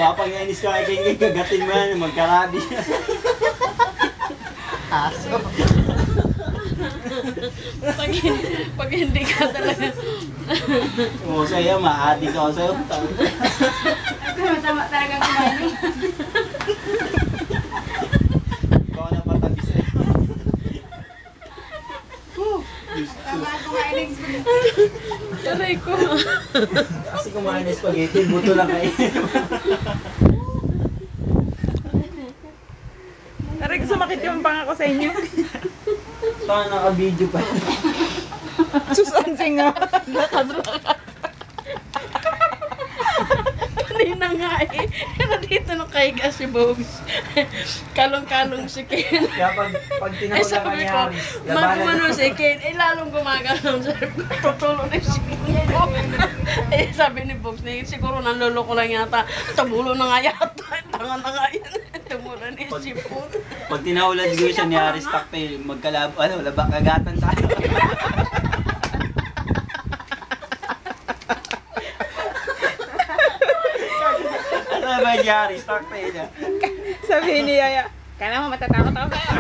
Baka pag nainis ka kay kagatin mo yan, magkarabi. Aso. pag hindi ka talaga. Oo, sa'yo, ma-addict ako sa'yo. Ito masama talaga kumain. Ikaw na patabi sa'yo. Tama kumain ng spaghetti. Taray ko. Kasi kumain ng spaghetti, buto lang kayo. Aray, sumakit yung panga ko sa inyo. Saka naka-video pa. Susan nga. Kanina nga eh. Pero dito nakahiga si Bobs. Kalong-kalong si Ken. Kaya pag Eh tinawag ka sabi ni ko, Haris, magumano si Ken, eh lalong gumagalaw sa tutulo na si Eh sabi ni Bobs, siguro nanloloko lang yata. Tumulo na nga yata. Tanga na nga yan. Tumulo na yung sipon. Pag tinawag siguro siya ni Haris Takpe, magkalab, labak kagatan tayo. Ano ba yung Haris Takpe niya? Sabihin ni Yaya, kaya naman matatakot ako sa'yo.